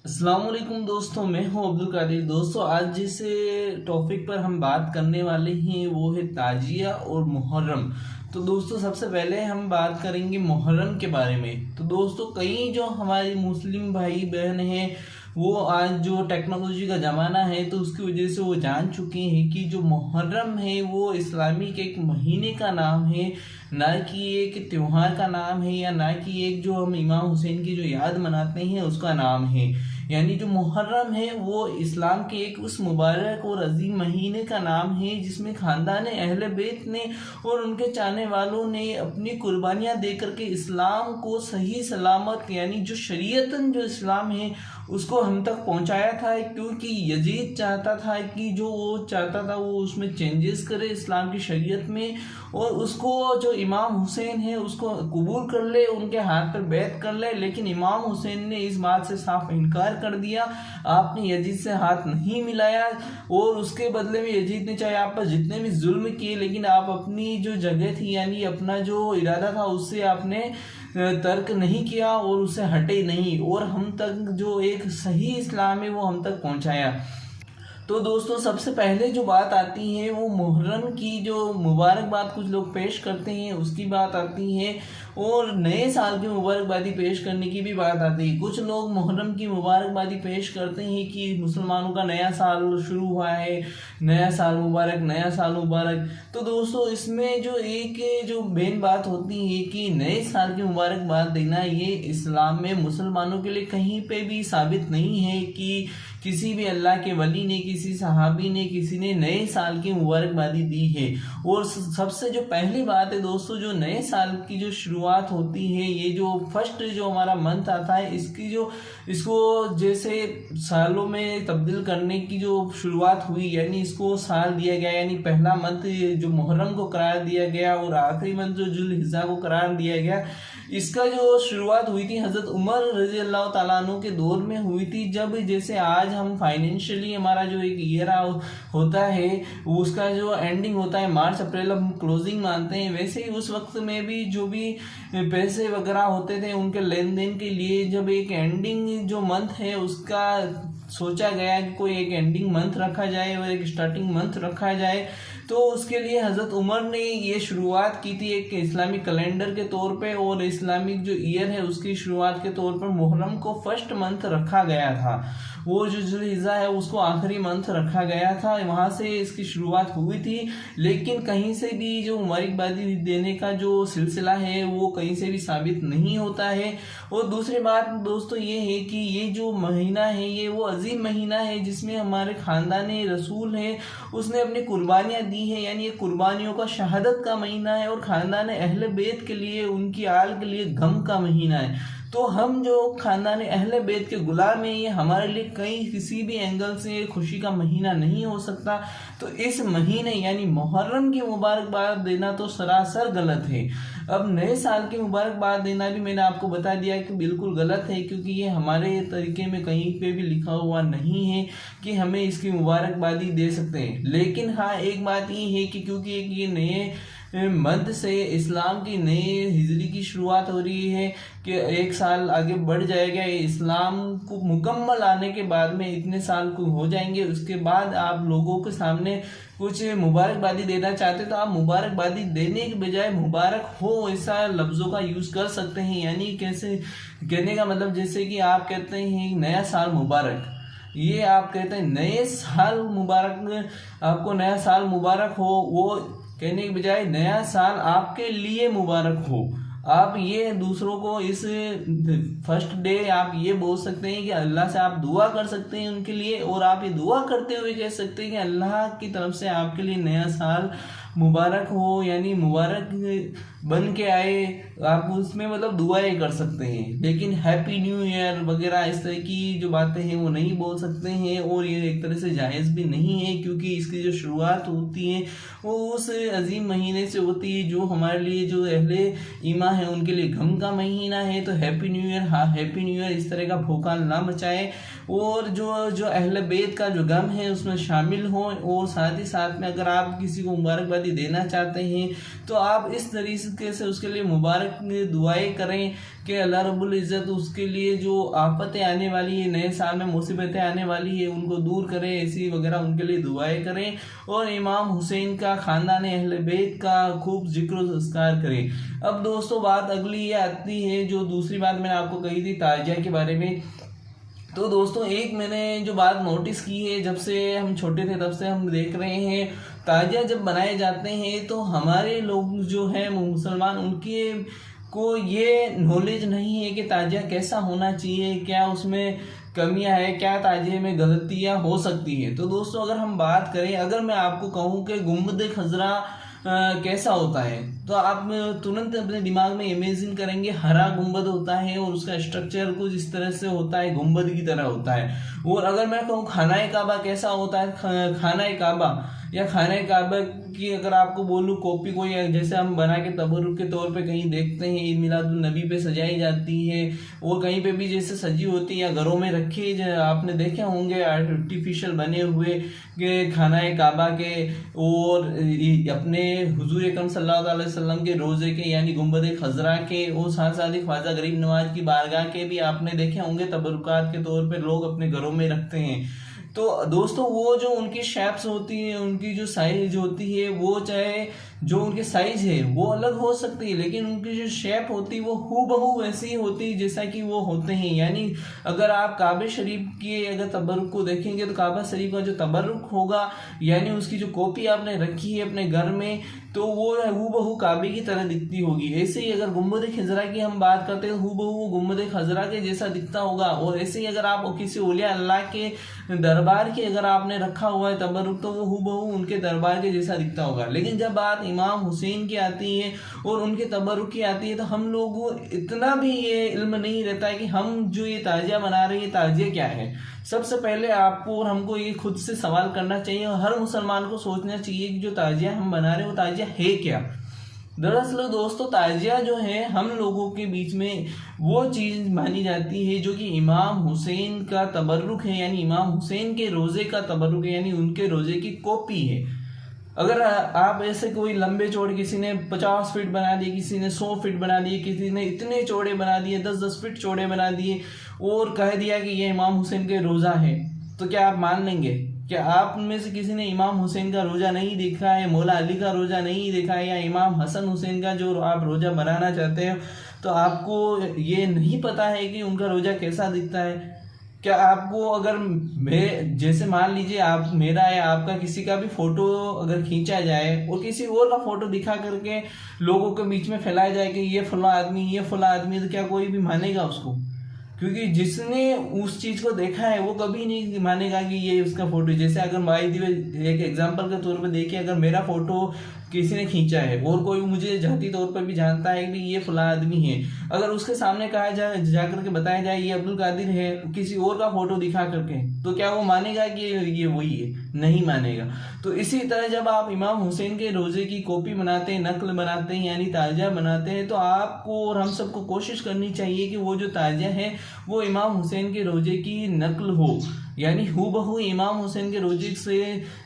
अस्सलाम वालेकुम दोस्तों, मैं हूं अब्दुल कादिर। दोस्तों, आज जिस टॉपिक पर हम बात करने वाले हैं वो है ताजिया और मुहर्रम। तो दोस्तों, सबसे पहले हम बात करेंगे मुहर्रम के बारे में। तो दोस्तों, कई जो हमारी मुस्लिम भाई बहन हैं वो आज जो टेक्नोलॉजी का ज़माना है तो उसकी वजह से वो जान चुके हैं कि जो मुहर्रम है वो इस्लामिक एक महीने का नाम है, ना कि एक त्यौहार का नाम है, या ना कि एक जो हम इमाम हुसैन की जो याद मनाते हैं उसका नाम है। यानी जो मुहर्रम है वो इस्लाम के एक उस मुबारक और अजीम महीने का नाम है जिसमें खानदान अहले बैत ने और उनके चाहने वालों ने अपनी कुर्बानियाँ दे करके इस्लाम को सही सलामत, यानी जो शरीयतन जो इस्लाम है उसको हम तक पहुंचाया था। क्योंकि यजीद चाहता था कि जो वो चाहता था वो उसमें चेंजेस करे इस्लाम की शरीयत में, और उसको जो इमाम हुसैन है उसको कबूल कर ले, उनके हाथ पर बैत कर ले। लेकिन इमाम हुसैन ने इस बात से साफ इनकार कर दिया। आपने यजीद से हाथ नहीं मिलाया और उसके बदले में यजीद ने चाहे आप पर जितने भी जुल्म किए, लेकिन आप अपनी जो जगह थी यानी अपना जो इरादा था उससे आपने तर्क नहीं किया और उससे हटे नहीं, और हम तक जो एक सही इस्लाम है वो हम तक पहुंचाया। तो दोस्तों, सबसे पहले जो बात आती है वो मुहर्रम की जो मुबारकबाद कुछ लोग पेश करते हैं उसकी बात आती है, और नए साल की मुबारकबादी पेश करने की भी बात आती है। कुछ लोग मुहर्रम की मुबारकबादी पेश करते हैं कि मुसलमानों का नया साल शुरू हुआ है, नया साल मुबारक, नया साल मुबारक। तो दोस्तों, इसमें जो एक जो मेन बात होती है कि नए साल की मुबारकबाद देना ये इस्लाम में मुसलमानों के लिए कहीं पे भी साबित नहीं है कि किसी भी अल्लाह के वली ने, किसी सहाबी ने, किसी ने नए साल की मुबारकबादी दी है। और सबसे जो पहली बात है दोस्तों, जो नए साल की जो शुरुआत होती है, ये जो फर्स्ट जो हमारा मंथ आता है इसको जैसे सालों में तब्दील करने की जो शुरुआत हुई, यानी इसको साल दिया गया, यानी पहला मंथ जो मुहर्रम को करार दिया गया और आखिरी मंथ जो जुल्हिज्जा को करार दिया गया। इसका जो शुरुआत हुई थी हज़रत उमर रजी अल्लाह तआला अन्हु के दौर में हुई थी, जब जैसे आज हम फाइनेंशियली हमारा जो एक ईयर होता है उसका जो एंडिंग होता है मार्च अप्रैल हम क्लोजिंग मानते हैं, वैसे ही उस वक्त में भी जो भी पैसे वगैरह होते थे उनके लेन देन के लिए जब एक एंडिंग जो मंथ है उसका सोचा गया कि कोई एक एंडिंग मंथ रखा जाए और एक स्टार्टिंग मंथ रखा जाए, तो उसके लिए हज़रत उमर ने ये शुरुआत की थी एक इस्लामिक कैलेंडर के तौर पे, और इस्लामिक जो ईयर है उसकी शुरुआत के तौर पर मुहर्रम को फर्स्ट मंथ रखा गया था। वो जो जुल्हिज्जा है उसको आखिरी मंथ रखा गया था, वहाँ से इसकी शुरुआत हुई थी। लेकिन कहीं से भी जो मुबारकबादी देने का जो सिलसिला है वो कहीं से भी साबित नहीं होता है। और दूसरी बात दोस्तों ये है कि ये जो महीना है ये वो अजीम महीना है जिसमें हमारे ख़ानदान रसूल है उसने अपनी कुर्बानियाँ दी है, यानी ये कुर्बानियों का शहादत का महीना है, और ख़ानदान अहले बैत के लिए, उनकी आल के लिए गम का महीना है। तो हम जो खानदान अहले बैत के गुलाम हैं, ये हमारे लिए कहीं किसी भी एंगल से खुशी का महीना नहीं हो सकता। तो इस महीने यानी मुहर्रम की मुबारकबाद देना तो सरासर गलत है। अब नए साल की मुबारकबाद देना भी मैंने आपको बता दिया कि बिल्कुल गलत है, क्योंकि ये हमारे तरीके में कहीं पे भी लिखा हुआ नहीं है कि हमें इसकी मुबारकबादी दे सकते हैं। लेकिन हाँ, एक बात ये है कि क्योंकि एक ये नए मंथ से इस्लाम की नई हिजरी की शुरुआत हो रही है कि एक साल आगे बढ़ जाएगा, इस्लाम को मुकम्मल आने के बाद में इतने साल को हो जाएंगे। उसके बाद आप लोगों के सामने कुछ मुबारकबादी देना चाहते तो आप मुबारकबादी देने के बजाय मुबारक हो ऐसा लफ्ज़ों का यूज़ कर सकते हैं। यानी कैसे कहने का मतलब, जैसे कि आप कहते हैं नया साल मुबारक, ये आप कहते हैं नए साल मुबारक, आपको नया साल मुबारक हो, वो कहने के बजाय नया साल आपके लिए मुबारक हो। आप ये दूसरों को इस फर्स्ट डे आप ये बोल सकते हैं कि अल्लाह से आप दुआ कर सकते हैं उनके लिए, और आप ये दुआ करते हुए कह सकते हैं कि अल्लाह की तरफ से आपके लिए नया साल मुबारक हो, यानी मुबारक बन के आए। आप उसमें मतलब दुआएं कर सकते हैं, लेकिन हैप्पी न्यू ईयर वगैरह इस तरह की जो बातें हैं वो नहीं बोल सकते हैं, और ये एक तरह से जायज़ भी नहीं है, क्योंकि इसकी जो शुरुआत होती है वो उस अजीम महीने से होती है जो हमारे लिए जो अहले ईमान है उनके लिए गम का महीना है। तो हैप्पी न्यू ईयर, हाँ हैप्पी न्यू ईयर इस तरह का भोकाल ना मचाए, और जो अहले बैत का जो गम है उसमें शामिल हों। और साथ ही साथ में अगर आप किसी को मुबारकबादी देना चाहते हैं तो आप इस तरीके तरीके से उसके लिए मुबारक दुआएं करें कि अल्लाह रब्बुल इज़्ज़त उसके लिए जो आफतें आने वाली है, नए साल में मुसीबतें आने वाली है, उनको दूर करें, ऐसी वगैरह उनके लिए दुआएं करें। और इमाम हुसैन का, ख़ानदान अहले बैत का खूब जिक्र संस्कार करें। अब दोस्तों बात अगली ये आती है, जो दूसरी बात मैंने आपको कही थी ताजिया के बारे में। तो दोस्तों एक मैंने जो बात नोटिस की है, जब से हम छोटे थे तब से हम देख रहे हैं, ताजिया जब बनाए जाते हैं तो हमारे लोग जो हैं मुसलमान, उनके को ये नॉलेज नहीं है कि ताजिया कैसा होना चाहिए, क्या उसमें कमियां है, क्या ताजिए में गलतियां हो सकती है। तो दोस्तों अगर हम बात करें, अगर मैं आपको कहूँ कि गुंबद खजरा कैसा होता है, तो आप तुरंत अपने दिमाग में इमेजिन करेंगे हरा गुंबद होता है और उसका स्ट्रक्चर कुछ इस तरह से होता है, गुंबद की तरह होता है। और अगर मैं कहूँ खाना काबा कैसा होता है, खाना काबा या खाना काबा की अगर आपको बोलूँ कॉपी कोई, जैसे हम बना के तबरुक के तौर पे कहीं देखते हैं ईद मिलादुन नबी पे सजाई जाती है, और कहीं पे भी जैसे सजी होती है या घरों में रखी, आपने देखे होंगे आर्टिफिशियल बने हुए के खाना काबा के, और अपने हुजूर अकरम सल्लल्लाहु अलैहि वसल्लम के रोज़े के यानी गुंबद खजरा के, और साथ साथ ही ख्वाजा गरीब नवाज की बारगाह के भी आपने देखे होंगे तबरुकात के तौर पे लोग अपने घरों में रखते हैं। तो दोस्तों वो जो उनकी शेप्स होती है, उनकी जो साइज होती है, वो चाहे जो उनकी साइज है वो अलग हो सकती है, लेकिन उनकी जो शेप होती है वो हूबहू वैसी ही होती है जैसा कि वो होते हैं। यानी अगर आप काबा शरीफ के अगर तबरुक को देखेंगे तो काबा शरीफ का जो तबरुक होगा, यानी उसकी जो कॉपी आपने रखी है अपने घर में, तो वो हूबहू काबे की तरह दिखती होगी। ऐसे ही अगर गुंबद खजरा की हम बात करते हैं, हूबहू गुंबद खजरा के जैसा दिखता होगा। और ऐसे ही अगर आप किसी औलिया अल्लाह के दरबार के अगर आपने रखा हुआ है तबरुक, तो वो हूबहू उनके दरबार के जैसा दिखता होगा। लेकिन जब बात इमाम हुसैन की आती है और उनके तबरुक की आती है, तो हम लोगों को इतना भी ये इल्म नहीं रहता है कि हम जो ये ताजिया बना रहे हैं, ये ताजिया क्या है। सबसे पहले आपको और हमको ये खुद से सवाल करना चाहिए, और हर मुसलमान को सोचना चाहिए कि जो ताजिया हम बना रहे हैं वो ताजिया है क्या। दरअसल दोस्तों ताजिया जो है हम लोगों के बीच में वो चीज़ मानी जाती है जो कि इमाम हुसैन का तबरुक है, यानी इमाम हुसैन के रोज़े का तबरुक है, यानी उनके रोज़े की कॉपी है। अगर आप ऐसे कोई लंबे चौड़े, किसी ने 50 फीट बना दिए, किसी ने 100 फीट बना दिए, किसी ने इतने चौड़े बना दिए, 10-10 फीट चौड़े बना दिए, और कह दिया कि ये इमाम हुसैन के रोज़ा है, तो क्या आप मान लेंगे? क्या आप में से किसी ने इमाम हुसैन का रोज़ा नहीं देखा है, मौला अली का रोज़ा नहीं देखा है, या इमाम हसन हुसैन का जो आप रोज़ा बनाना चाहते हो, तो आपको ये नहीं पता है कि उनका रोज़ा कैसा दिखता है? क्या आपको अगर जैसे मान लीजिए आप मेरा या आपका किसी का भी फोटो अगर खींचा जाए और किसी और का फोटो दिखा करके लोगों के बीच में फैलाया जाए कि ये फला आदमी, ये फला आदमी, तो क्या कोई भी मानेगा उसको? क्योंकि जिसने उस चीज को देखा है वो कभी नहीं मानेगा कि ये उसका फोटो। जैसे अगर एक एग्जांपल के तौर पे देखिए, अगर मेरा फोटो किसी ने खींचा है और कोई मुझे जाती तौर पर भी जानता है कि ये फला आदमी है, अगर उसके सामने कहा जाए, जाकर के बताया जाए ये अब्दुल कादिर है किसी और का फोटो दिखा करके, तो क्या वो मानेगा कि ये वही है? नहीं मानेगा। तो इसी तरह जब आप इमाम हुसैन के रोजे की कॉपी बनाते हैं, नकल बनाते हैं, यानी ताजिया बनाते हैं, तो आपको और हम सबको कोशिश करनी चाहिए कि वो जो ताजिया है वो इमाम हुसैन के रोजे की नकल हो, यानी हूबहू इमाम हुसैन के रोजे से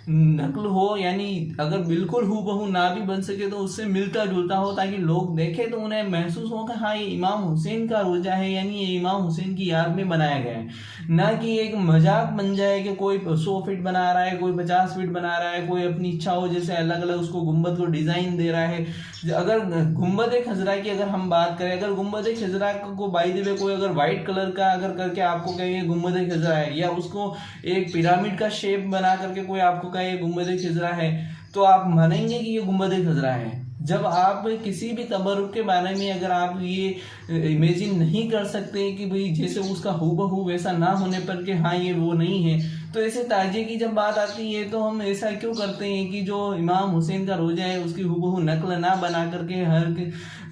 नकल हो। यानी अगर बिल्कुल हूबहू ना भी बन सके तो उससे मिलता जुलता हो, ताकि लोग देखें तो उन्हें महसूस हो कि हाँ ये इमाम हुसैन का रोजा है, यानी ये इमाम हुसैन की याद में बनाया गया है। ना कि एक मजाक बन जाए कि कोई 100 फीट बना रहा है, कोई 50 फीट बना रहा है, कोई अपनी इच्छा हो जैसे अलग अलग उसको गुम्बद को डिजाइन दे रहा है। अगर गुम्बद खजरा की अगर हम बात करें, अगर गुम्बद खजरा को बाय द वे कोई अगर व्हाइट कलर का अगर करके आपको कहे गुम्बद खजरा है, या उसको एक पिरामिड का शेप बना करके कोई आपको कहे गुम्बद खजरा है, तो आप मानेंगे कि ये गुम्बद खजरा है। जब आप किसी भी तबरुक के बारे में अगर आप ये इमेजिन नहीं कर सकते कि भाई जैसे उसका हूबहू वैसा ना होने पर कि हाँ ये वो नहीं है, तो ऐसे ताजिए की जब बात आती है तो हम ऐसा क्यों करते हैं कि जो इमाम हुसैन का रोजा है उसकी हूबहू नकल ना बना करके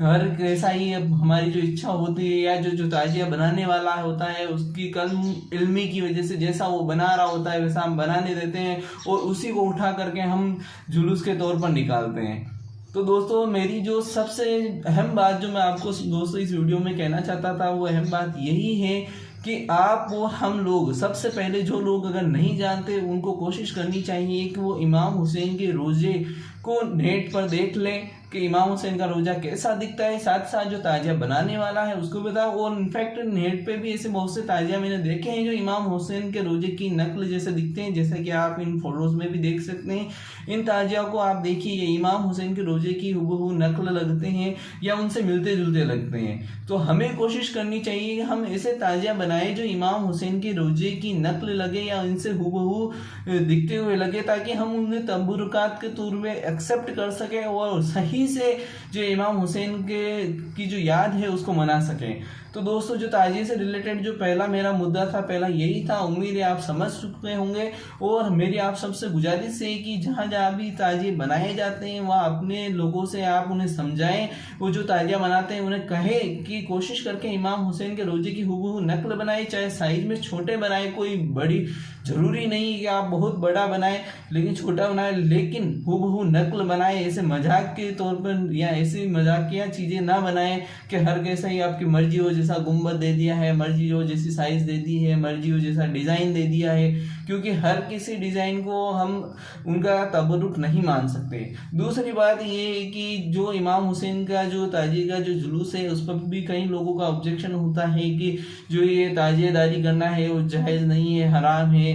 हर कैसा ही हमारी जो इच्छा होती है या जो ताजिया बनाने वाला होता है उसकी कलम इल्मी की वजह से जैसा वो बना रहा होता है वैसा हम बनाने देते हैं और उसी को उठा करके हम जुलूस के तौर पर निकालते हैं। तो दोस्तों मेरी जो सबसे अहम बात जो मैं आपको दोस्तों इस वीडियो में कहना चाहता था वो अहम बात यही है कि आप और हम लोग सबसे पहले जो लोग अगर नहीं जानते उनको कोशिश करनी चाहिए कि वो इमाम हुसैन के रोजे को नेट पर देख लें कि इमाम हुसैन का रोजा कैसा दिखता है, साथ साथ जो ताजिया बनाने वाला है उसको बताओ। और इनफैक्ट नेट पे भी ऐसे बहुत से ताजिया मैंने देखे हैं जो इमाम हुसैन के रोजे की नकल जैसे दिखते हैं, जैसे कि आप इन फोटोज में भी देख सकते हैं। इन ताजिया को आप देखिए, ये इमाम हुसैन के रोजे की हुबहू नकल लगते हैं या उनसे मिलते जुलते लगते हैं। तो हमें कोशिश करनी चाहिए कि हम ऐसे ताजिया बनाए जो इमाम हुसैन के रोजे की नकल लगे या इनसे हुबहू दिखते हुए लगे, ताकि हम उन्हें तबरुकात के तौर में एक्सेप्ट कर सकें और सही से जो इमाम हुसैन की जो याद है उसको मना सकें। तो दोस्तों, जो ताजिए से रिलेटेड जो पहला मेरा मुद्दा था, पहला यही था। उम्मीद है आप समझ चुके होंगे। और मेरी आप सबसे गुजारिश है कि जहाँ जहाँ भी ताजिए बनाए जाते हैं वहाँ अपने लोगों से आप उन्हें समझाएं। वो जो ताजिया बनाते हैं उन्हें कहें कि कोशिश करके इमाम हुसैन के रोजे की हुबहू नकल बनाए, चाहे साइज में छोटे बनाए, कोई बड़ी जरूरी नहीं कि आप बहुत बड़ा बनाए, लेकिन छोटा बनाए, लेकिन हुबहू नकल बनाए। ऐसे मजाक के तौर पर या ऐसी मजाकिया चीजें ना बनाए कि हर कैसा ही आपकी मर्जी हो जैसा गुंबद दे दिया है, मर्जी हो जैसी साइज दे दी है, मर्जी हो जैसा डिजाइन दे दिया है, क्योंकि हर किसी डिजाइन को हम उनका तबरुक नहीं मान सकते। दूसरी बात ये है कि जो इमाम हुसैन का जो ताजिए का जो जुलूस है उस पर भी कई लोगों का ऑब्जेक्शन होता है कि जो ये ताजिएदारी करना है वो जायज़ नहीं है, हराम है।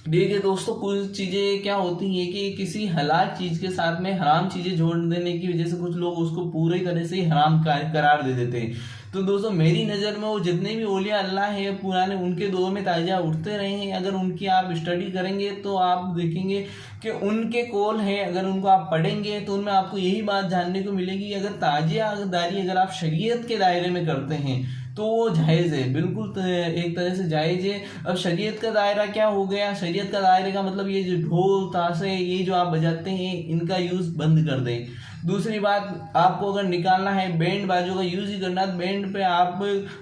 देखिए दोस्तों, कुछ चीज़ें क्या होती हैं कि किसी हलाल चीज़ के साथ में हराम चीज़ें जोड़ देने की वजह से कुछ लोग उसको पूरी तरह से हराम करार दे देते हैं। तो दोस्तों, मेरी नज़र में वो जितने भी औलिया अल्लाह है पुराने, उनके दौर में ताजिया उठते रहे हैं, अगर उनकी आप स्टडी करेंगे तो आप देखेंगे कि उनके कौल है, अगर उनको आप पढ़ेंगे तो उनमें आपको यही बात जानने को मिलेगी। अगर ताजियादारी अगर आप शरीयत के दायरे में करते हैं तो वो जायज़ है, बिल्कुल एक तरह से जायज़ है। अब शरीयत का दायरा क्या हो गया? शरीयत का दायरे का मतलब ये जो ढोल ताशे ये जो आप बजाते हैं इनका यूज़ बंद कर दें। दूसरी बात, आपको अगर निकालना है बैंड बाजों का यूज़ ही करना, बैंड पे आप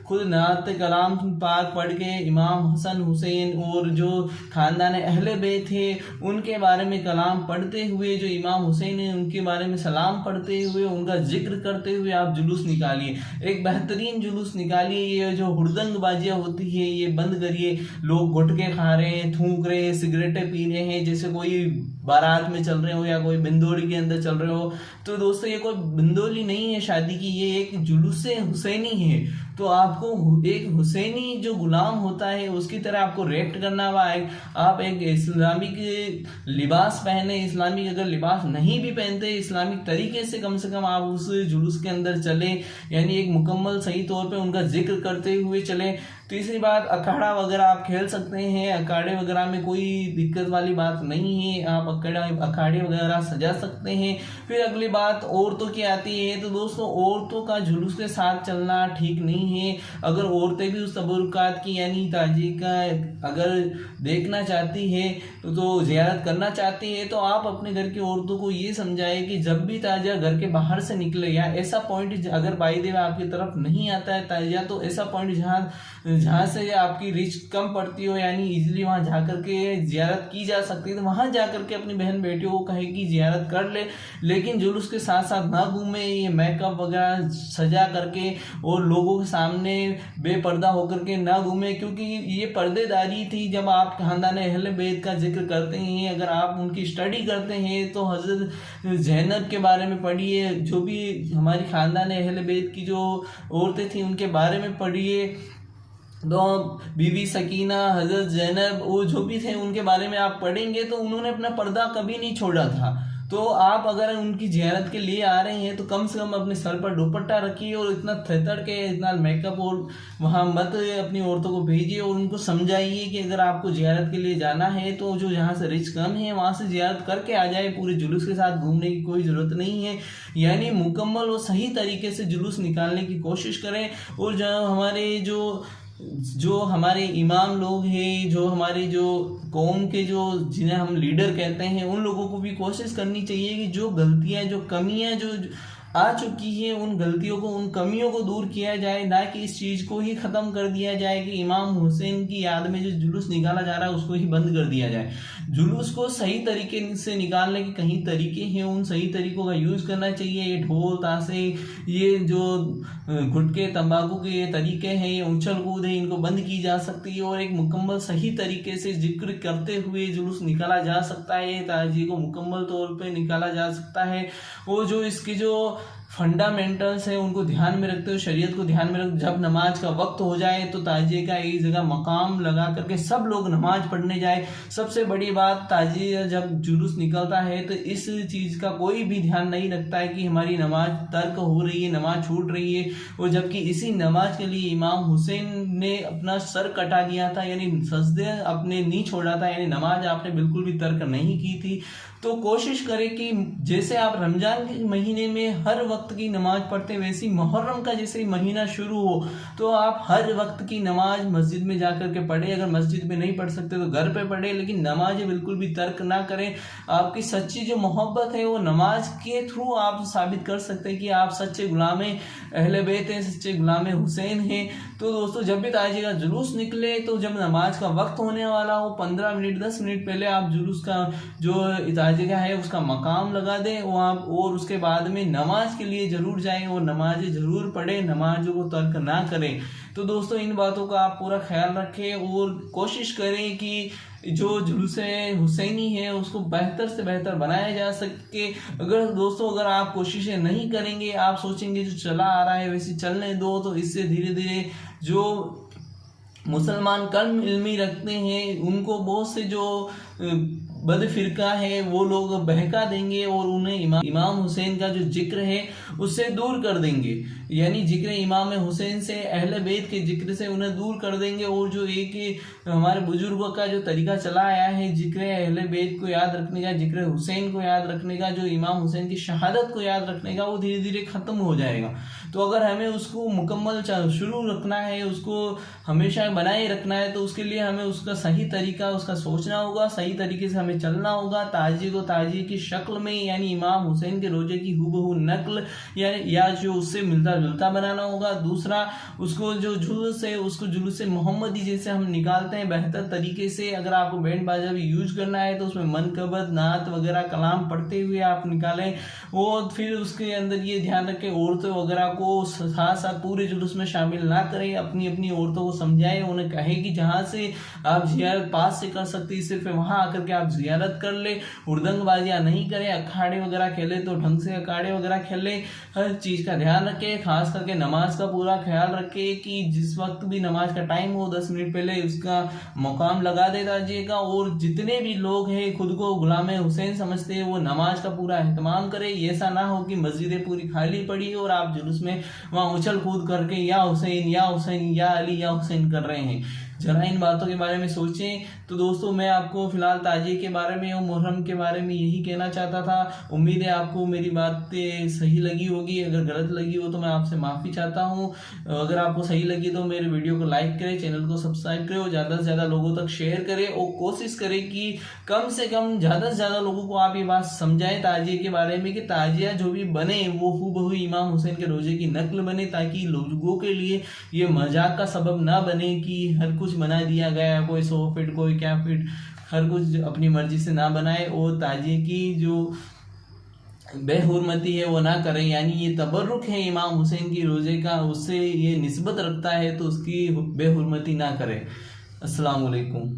खुद नात कलाम पाक पढ़ के इमाम हसन हुसैन और जो ख़ानदान अहले बैत थे उनके बारे में कलाम पढ़ते हुए, जो इमाम हुसैन है उनके बारे में सलाम पढ़ते हुए, उनका जिक्र करते हुए आप जुलूस निकालिए, एक बेहतरीन जुलूस निकालिए। ये जो हुड़दंग बाजियाँ होती है ये बंद करिए। लोग गुटखे खा रहे हैं, थूक रहे हैं, सिगरेटें पी रहे हैं जैसे कोई बारात में चल रहे हो या कोई बिंदोली के अंदर चल रहे हो। तो दोस्तों, ये कोई बिंदोली नहीं है शादी की, ये एक जुलूस हुसैनी है। तो आपको एक हुसैनी जो गुलाम होता है उसकी तरह आपको रिएक्ट करना हुआ है। आप एक इस्लामिक लिबास पहने, इस्लामिक अगर लिबास नहीं भी पहनते, इस्लामिक तरीके से कम आप उस जुलूस के अंदर चले, यानी एक मुकम्मल सही तौर पे उनका जिक्र करते हुए चले। तीसरी बात, अखाड़ा वगैरह आप खेल सकते हैं, अखाड़े वगैरह में कोई दिक्कत वाली बात नहीं है, आप अखाड़े वगैरह सजा सकते हैं। फिर अगली बात औरतों की आती है। तो दोस्तों, औरतों का जुलूस के साथ चलना ठीक नहीं है। अगर औरतें भी उस तबरुकात की यानी ताजी का अगर देखना चाहती है तो ज़ियारत करना चाहती है, तो आप अपने घर की औरतों को ये समझाएं कि जब भी ताजिया घर के बाहर से निकले या ऐसा पॉइंट अगर बाई द वे आपकी तरफ नहीं आता है ताजिया, तो ऐसा पॉइंट जहाँ से आपकी रीच कम पड़ती हो, यानी इजीली वहाँ जा करके ज़ियारत की जा सकती है, तो वहाँ जा करके अपनी बहन बेटियों को कहे कि ज़ियारत कर ले, लेकिन जुलूस के साथ साथ ना घूमे, ये मेकअप वगैरह सजा करके और लोगों के सामने बेपर्दा होकर के ना घूमे, क्योंकि ये पर्देदारी थी। जब आप खानदान अहले बैत का जिक्र करते हैं, अगर आप उनकी स्टडी करते हैं तो हज़रत ज़ैनब के बारे में पढ़िए, जो भी हमारी खानदान अहले बैत की जो औरतें थी उनके बारे में पढ़िए। तो बीवी सकीना, हज़रत ज़ैनब, वो जो भी थे उनके बारे में आप पढ़ेंगे तो उन्होंने अपना पर्दा कभी नहीं छोड़ा था। तो आप अगर उनकी ज़ियारत के लिए आ रहे हैं तो कम से कम अपने सर पर दुपट्टा रखिए और इतना थेतर के इतना मेकअप और वहाँ मत अपनी औरतों को भेजिए, और उनको समझाइए कि अगर आपको ज़ियारत के लिए जाना है तो जो जहाँ से रिच कम है वहाँ से ज़ियारत करके आ जाए, पूरे जुलूस के साथ घूमने की कोई ज़रूरत नहीं है। यानी मुकम्मल और सही तरीके से जुलूस निकालने की कोशिश करें। और जो हमारे इमाम लोग हैं, जो हमारे जो कौम के जो जिन्हें हम लीडर कहते हैं, उन लोगों को भी कोशिश करनी चाहिए कि जो गलतियां, जो कमियां जो आ चुकी है, उन गलतियों को, उन कमियों को दूर किया जाए, ना कि इस चीज़ को ही ख़त्म कर दिया जाए कि इमाम हुसैन की याद में जो जुलूस निकाला जा रहा है उसको ही बंद कर दिया जाए। जुलूस को सही तरीके से निकालने के कहीं तरीके हैं, उन सही तरीकों का यूज़ करना चाहिए। ये ढोल ताशे, ये जो गुटखे तंबाकू के ये तरीके हैं, ये उछल कूद है, इनको बंद की जा सकती है और एक मुकम्मल सही तरीके से जिक्र करते हुए जुलूस निकाला जा सकता है। ताज़िए को मुकम्मल तौर पे निकाला जा सकता है। वो जो इसके जो फंडामेंटल्स है उनको ध्यान में रखते हुए, शरीयत को ध्यान में रख, जब नमाज का वक्त हो जाए तो ताजिए का एक जगह मकाम लगा करके सब लोग नमाज पढ़ने जाए। सबसे बड़ी बात, ताजिया जब जुलूस निकलता है तो इस चीज़ का कोई भी ध्यान नहीं रखता है कि हमारी नमाज तर्क हो रही है, नमाज छूट रही है। और जबकि इसी नमाज के लिए इमाम हुसैन ने अपना सर कटा दिया था, यानी सजदे अपने नहीं छोड़ा था, यानी नमाज आपने बिल्कुल भी तर्क नहीं की थी। तो कोशिश करें कि जैसे आप रमज़ान के महीने में हर वक्त की नमाज पढ़ते हैं, वैसे मुहर्रम का जैसे महीना शुरू हो तो आप हर वक्त की नमाज मस्जिद में जाकर के पढ़े। अगर मस्जिद में नहीं पढ़ सकते तो घर पे पढ़े, लेकिन नमाज बिल्कुल भी तर्क ना करें। आपकी सच्ची जो मोहब्बत है वो नमाज के थ्रू आप साबित कर सकते हैं कि आप सच्चे गुलाम अहले बैत हैं, सच्चे गुलाम हुसैन हैं। तो दोस्तों, जब भी ताजिए का जुलूस निकले तो जब नमाज का वक्त होने वाला हो 15 मिनट 10 मिनट पहले आप जुलूस का जो ताजिए का है उसका मकाम लगा दें वहाँ, और उसके बाद में नमाज के लिए ज़रूर जाएं और नमाज ज़रूर पढ़ें, नमाजों को तर्क ना करें। तो दोस्तों, इन बातों का आप पूरा ख्याल रखें और कोशिश करें कि जो जुलूस हुसैनी है उसको बेहतर से बेहतर बनाया जा सके। अगर आप कोशिशें नहीं करेंगे, आप सोचेंगे जो चला आ रहा है वैसे चलने दो, तो इससे धीरे धीरे जो मुसलमान कम इल्मी रखते हैं उनको बहुत से जो बद फिरका है वो लोग बहका देंगे और उन्हें इमाम हुसैन का जो जिक्र है उससे दूर कर देंगे। यानी जिक्र इमाम हुसैन से, अहले बैत के जिक्र से उन्हें दूर कर देंगे। और जो एक हमारे बुजुर्गों का जो तरीका चला आया है जिक्र अहले बैत को याद रखने का, जिक्र हुसैन को याद रखने का, जो इमाम हुसैन की शहादत को याद रखने का, वो धीरे धीरे ख़त्म हो जाएगा। तो अगर हमें उसको मुकम्मल शुरू रखना है, उसको हमेशा बनाए रखना है, तो उसके लिए हमें उसका सही तरीका उसका सोचना होगा, सही तरीके से हमें चलना होगा। ताजिए को ताजिए की शक्ल में, यानी इमाम हुसैन के रोजे की हुबहू नकल या जो उससे मिलता जुलता बनाना होगा। दूसरा, उसको जो जुलूस है उसको जुलूस मोहम्मदी जैसे हम निकालते हैं बेहतर तरीके से। अगर आपको बैंड बाजा भी यूज करना है तो उसमें मनकबत, नात वगैरह कलाम पढ़ते हुए आप निकालें। और फिर उसके अंदर ये ध्यान रखें औरतों वगैरह को साथ साथ पूरे जुलूस में शामिल ना करें। अपनी अपनी औरतों को समझाएं, उन्हें कहे कि जहाँ से आप जियारत पास से कर सकती सिर्फ वहाँ आकर के आप जियारत कर ले। हुड़दंगबाजियाँ नहीं करें, अखाड़े वगैरह खेले तो ढंग से अखाड़े वगैरह खेले। हर चीज़ का ध्यान रखें, खास करके नमाज का पूरा ख्याल रखें कि जिस वक्त भी नमाज का टाइम हो 10 मिनट पहले उसका मकाम लगा दे दीजिएगा। और जितने भी लोग हैं खुद को गुलाम हुसैन समझते हैं वो नमाज का पूरा एहतमाम करें। ऐसा ना हो कि मस्जिदें पूरी खाली पड़ी और आप जुलूस में वहाँ उछल कूद करके या हुसैन या हुसैन या अली या हुसैन कर रहे हैं। जरा इन बातों के बारे में सोचें। तो दोस्तों, मैं आपको फिलहाल ताजिए के बारे में और मुहर्रम के बारे में यही कहना चाहता था। उम्मीद है आपको मेरी बातें सही लगी होगी। अगर गलत लगी हो तो मैं आपसे माफ़ी चाहता हूँ। अगर आपको सही लगी तो मेरे वीडियो को लाइक करें, चैनल को सब्सक्राइब करें और ज़्यादा से ज़्यादा लोगों तक शेयर करें। और कोशिश करें कि कम से कम ज़्यादा से ज़्यादा लोगों को आप ये बात समझाएं ताजिए के बारे में कि ताजिया जो भी बने वो हूबहू इमाम हुसैन के रोजे की नकल बने, ताकि लोगों के लिए ये मजाक का सबब ना बने कि हर कुछ बना दिया गया, कोई 100 फीट कोई क्या फीट, हर कुछ अपनी मर्जी से ना बनाए। और ताजिए की जो बेहुरमती है वो ना करें, यानी ये तबर्रुक है इमाम हुसैन की रोजे का, उससे ये निस्बत रखता है तो उसकी बेहुरमती ना करें। अस्सलाम वालेकुम।